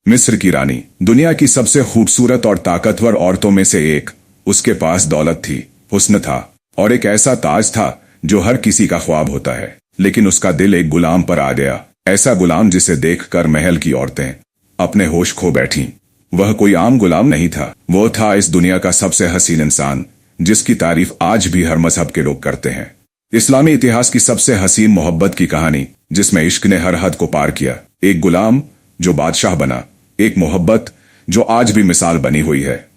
मिस्र की रानी दुनिया की सबसे खूबसूरत और ताकतवर औरतों में से एक। उसके पास दौलत थी, हुस्न था और एक ऐसा ताज था जो हर किसी का ख्वाब होता है। लेकिन उसका दिल एक गुलाम पर आ गया, ऐसा गुलाम जिसे देखकर महल की औरतें अपने होश खो बैठीं। वह कोई आम गुलाम नहीं था, वो था इस दुनिया का सबसे हसीन इंसान, जिसकी तारीफ आज भी हर मजहब के लोग करते हैं। इस्लामी इतिहास की सबसे हसीन मोहब्बत की कहानी, जिसमें इश्क ने हर हद को पार किया। एक गुलाम जो बादशाह बना, एक मोहब्बत जो आज भी मिसाल बनी हुई है।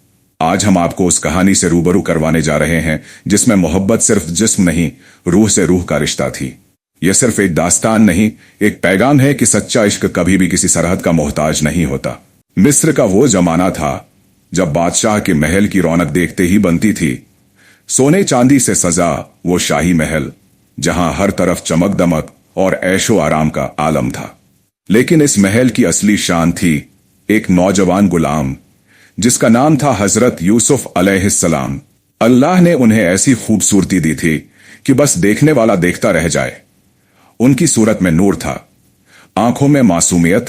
आज हम आपको उस कहानी से रूबरू करवाने जा रहे हैं जिसमें मोहब्बत सिर्फ जिस्म नहीं, रूह से रूह का रिश्ता थी। यह सिर्फ एक दास्तान नहीं, एक पैगाम है कि सच्चा इश्क कभी भी किसी सरहद का मोहताज नहीं होता। मिस्र का वो जमाना था जब बादशाह के महल की रौनक देखते ही बनती थी। सोने चांदी से सजा वो शाही महल, जहां हर तरफ चमक दमक और ऐशो आराम का आलम था। लेकिन इस महल की असली शान थी एक नौजवान गुलाम, जिसका नाम था हजरत यूसुफ अलैहिस्सलाम। अल्लाह ने उन्हें ऐसी खूबसूरती दी थी कि बस देखने वाला देखता रह जाए। उनकी सूरत में नूर था, आंखों में मासूमियत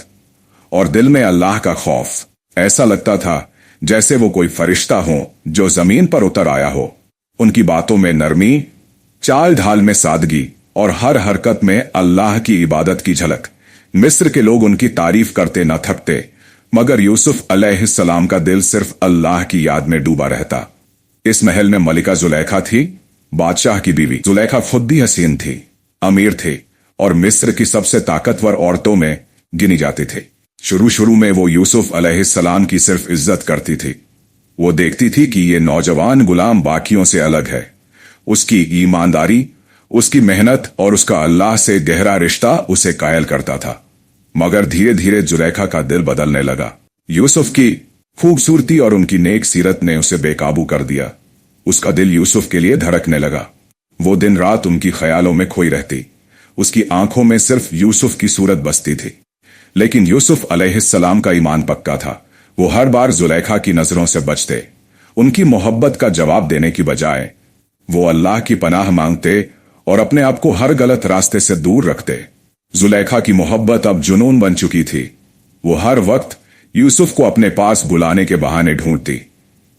और दिल में अल्लाह का खौफ। ऐसा लगता था जैसे वो कोई फरिश्ता हो जो जमीन पर उतर आया हो। उनकी बातों में नरमी, चाल ढाल में सादगी और हर हरकत में अल्लाह की इबादत की झलक। मिस्र के लोग उनकी तारीफ करते न थकते, मगर यूसुफ अलैहिस्सलाम का दिल सिर्फ अल्लाह की याद में डूबा रहता। इस महल में मलिका जुलेखा थी, बादशाह की बीवी। जुलेखा खुद भी हसीन थी, अमीर थे और मिस्र की सबसे ताकतवर औरतों में गिनी जाती थी। शुरू में वो यूसुफ अलैहिस्सलाम की सिर्फ इज्जत करती थी। वो देखती थी कि ये नौजवान गुलाम बाकियों से अलग है। उसकी ईमानदारी, उसकी मेहनत और उसका अल्लाह से गहरा रिश्ता उसे कायल करता था। मगर धीरे धीरे जुलेखा का दिल बदलने लगा। यूसुफ की खूबसूरती और उनकी नेक सीरत ने उसे बेकाबू कर दिया। उसका दिल यूसुफ के लिए धड़कने लगा। वो दिन रात उनकी ख्यालों में खोई रहती। उसकी आंखों में सिर्फ यूसुफ की सूरत बसती थी। लेकिन यूसुफ अलैहिस्सलाम का ईमान पक्का था। वो हर बार जुलेखा की नजरों से बचते। उनकी मोहब्बत का जवाब देने की बजाय वो अल्लाह की पनाह मांगते और अपने आप को हर गलत रास्ते से दूर रखते। जुलेखा की मोहब्बत अब जुनून बन चुकी थी। वो हर वक्त यूसुफ को अपने पास बुलाने के बहाने ढूंढती।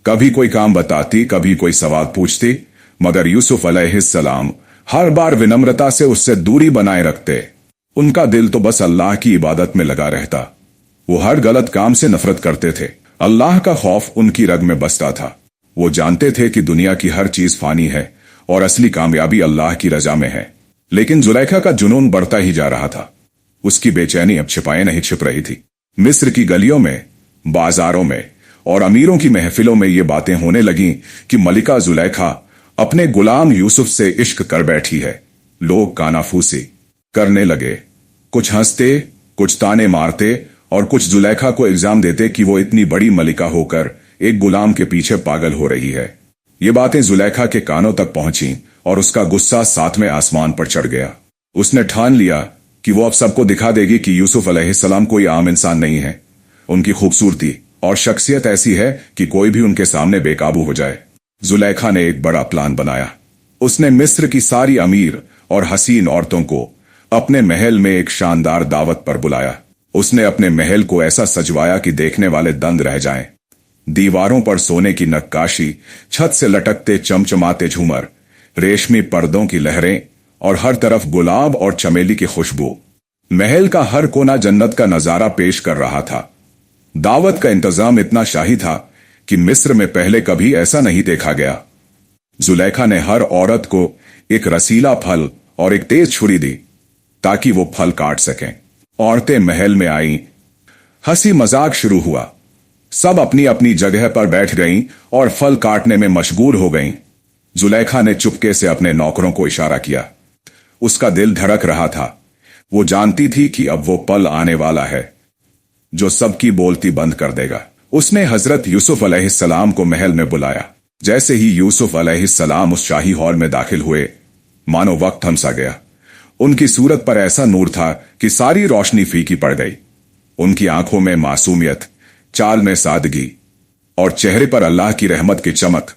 कभी कोई काम बताती, कभी कोई सवाल पूछती, मगर यूसुफ अलैहिस्सलाम हर बार विनम्रता से उससे दूरी बनाए रखते। उनका दिल तो बस अल्लाह की इबादत में लगा रहता। वो हर गलत काम से नफरत करते थे। अल्लाह का खौफ उनकी रग में बसता था। वो जानते थे कि दुनिया की हर चीज फानी है और असली कामयाबी अल्लाह की रजा में है। लेकिन जुलेखा का जुनून बढ़ता ही जा रहा था। उसकी बेचैनी अब छिपाए नहीं छिप रही थी। मिस्र की गलियों में, बाजारों में और अमीरों की महफिलों में ये बातें होने लगीं कि मलिका जुलेखा अपने गुलाम यूसुफ से इश्क कर बैठी है। लोग कानाफूसी करने लगे। कुछ हंसते, कुछ ताने मारते और कुछ जुलेखा को इल्जाम देते कि वो इतनी बड़ी मलिका होकर एक गुलाम के पीछे पागल हो रही है। ये बातें जुलेखा के कानों तक पहुंची और उसका गुस्सा सातवें आसमान पर चढ़ गया। उसने ठान लिया कि वो अब सबको दिखा देगी कि यूसुफ अलैहिस्सलाम कोई आम इंसान नहीं है। उनकी खूबसूरती और शख्सियत ऐसी है कि कोई भी उनके सामने बेकाबू हो जाए। जुलेखा ने एक बड़ा प्लान बनाया। उसने मिस्र की सारी अमीर और हसीन औरतों को अपने महल में एक शानदार दावत पर बुलाया। उसने अपने महल को ऐसा सजवाया कि देखने वाले दंग रह जाएं। दीवारों पर सोने की नक्काशी, छत से लटकते चमचमाते झूमर, रेशमी पर्दों की लहरें और हर तरफ गुलाब और चमेली की खुशबू। महल का हर कोना जन्नत का नजारा पेश कर रहा था। दावत का इंतजाम इतना शाही था कि मिस्र में पहले कभी ऐसा नहीं देखा गया। जुलेखा ने हर औरत को एक रसीला फल और एक तेज छुरी दी ताकि वो फल काट सकें। औरतें महल में आईं। हंसी मजाक शुरू हुआ। सब अपनी अपनी जगह पर बैठ गईं और फल काटने में मशगूल हो गईं। जुलेखा ने चुपके से अपने नौकरों को इशारा किया। उसका दिल धड़क रहा था। वो जानती थी कि अब वो पल आने वाला है जो सबकी बोलती बंद कर देगा। उसने हजरत यूसुफ अलैहिस्सलाम को महल में बुलाया। जैसे ही यूसुफ अलैहिस्सलाम उस शाही हॉल में दाखिल हुए, मानो वक्त थम सा गया। उनकी सूरत पर ऐसा नूर था कि सारी रोशनी फीकी पड़ गई। उनकी आंखों में मासूमियत, चाल में सादगी और चेहरे पर अल्लाह की रहमत की चमक।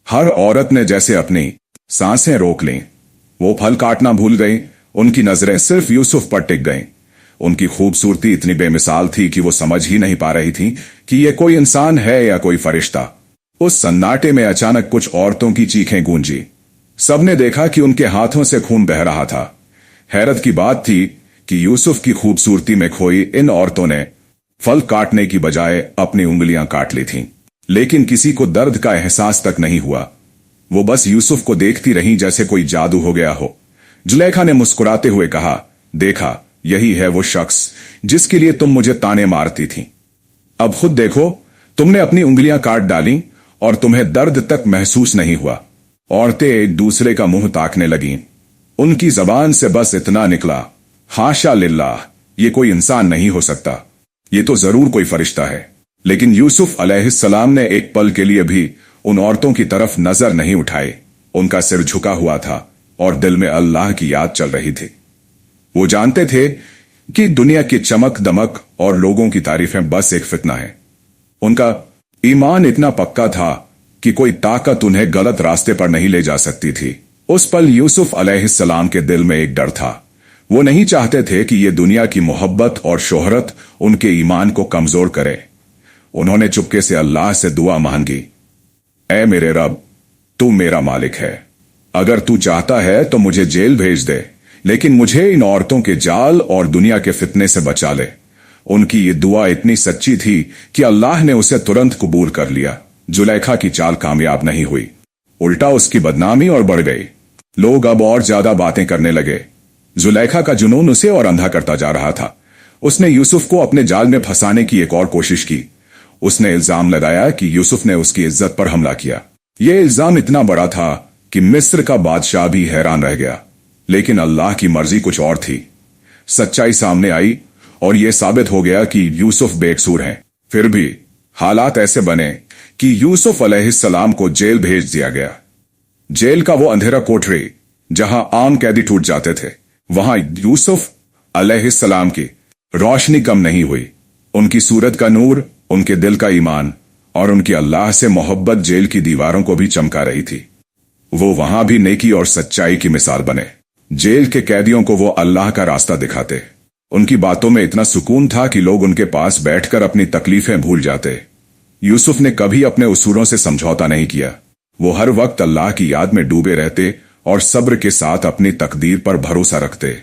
हर औरत ने जैसे अपनी सांसें रोक लीं। वो फल काटना भूल गई। उनकी नजरें सिर्फ यूसुफ पर टिक गईं। उनकी खूबसूरती इतनी बेमिसाल थी कि वो समझ ही नहीं पा रही थी कि ये कोई इंसान है या कोई फरिश्ता। उस सन्नाटे में अचानक कुछ औरतों की चीखें गूंजी। सबने देखा कि उनके हाथों से खून बह रहा था। हैरत की बात थी कि यूसुफ की खूबसूरती में खोई इन औरतों ने फल काटने की बजाय अपनी उंगलियां काट ली थीं। लेकिन किसी को दर्द का एहसास तक नहीं हुआ। वो बस यूसुफ को देखती रहीं जैसे कोई जादू हो गया हो। जुलेखा ने मुस्कुराते हुए कहा, देखा, यही है वो शख्स जिसके लिए तुम मुझे ताने मारती थी। अब खुद देखो, तुमने अपनी उंगलियां काट डाली और तुम्हें दर्द तक महसूस नहीं हुआ। औरतें एक दूसरे का मुंह ताकने लगीं। उनकी जबान से बस इतना निकला, हाशा लिल्लाह, ये कोई इंसान नहीं हो सकता, ये तो जरूर कोई फरिश्ता है। लेकिन यूसुफ अलैहिस्सलाम ने एक पल के लिए भी उन औरतों की तरफ नजर नहीं उठाई। उनका सिर झुका हुआ था और दिल में अल्लाह की याद चल रही थी। वो जानते थे कि दुनिया की चमक दमक और लोगों की तारीफें बस एक फितना है। उनका ईमान इतना पक्का था कि कोई ताकत उन्हें गलत रास्ते पर नहीं ले जा सकती थी। उस पल यूसुफ अलैहिस्सलाम के दिल में एक डर था। वो नहीं चाहते थे कि ये दुनिया की मोहब्बत और शोहरत उनके ईमान को कमजोर करे। उन्होंने चुपके से अल्लाह से दुआ मांगी, ऐ मेरे रब, तू मेरा मालिक है। अगर तू चाहता है तो मुझे जेल भेज दे, लेकिन मुझे इन औरतों के जाल और दुनिया के फितने से बचा ले। उनकी ये दुआ इतनी सच्ची थी कि अल्लाह ने उसे तुरंत कबूल कर लिया। जुलेखा की चाल कामयाब नहीं हुई, उल्टा उसकी बदनामी और बढ़ गई। लोग अब और ज्यादा बातें करने लगे। जुलेखा का जुनून उसे और अंधा करता जा रहा था। उसने यूसुफ को अपने जाल में फंसाने की एक और कोशिश की। उसने इल्जाम लगाया कि यूसुफ ने उसकी इज्जत पर हमला किया। यह इल्जाम इतना बड़ा था कि मिस्र का बादशाह भी हैरान रह गया। लेकिन अल्लाह की मर्जी कुछ और थी। सच्चाई सामने आई और यह साबित हो गया कि यूसुफ बेकसूर हैं। फिर भी हालात ऐसे बने कि यूसुफ अलैहिस्सलाम को जेल भेज दिया गया। जेल का वो अंधेरा कोठरी जहां आम कैदी टूट जाते थे, वहां यूसुफ अलैहिस्सलाम की रोशनी कम नहीं हुई। उनकी सूरत का नूर, उनके दिल का ईमान और उनकी अल्लाह से मोहब्बत जेल की दीवारों को भी चमका रही थी। वो वहां भी नेकी और सच्चाई की मिसाल बने। जेल के कैदियों को वो अल्लाह का रास्ता दिखाते। उनकी बातों में इतना सुकून था कि लोग उनके पास बैठकर अपनी तकलीफें भूल जाते। यूसुफ ने कभी अपने उसूलों से समझौता नहीं किया। वो हर वक्त अल्लाह की याद में डूबे रहते और सब्र के साथ अपनी तकदीर पर भरोसा रखते।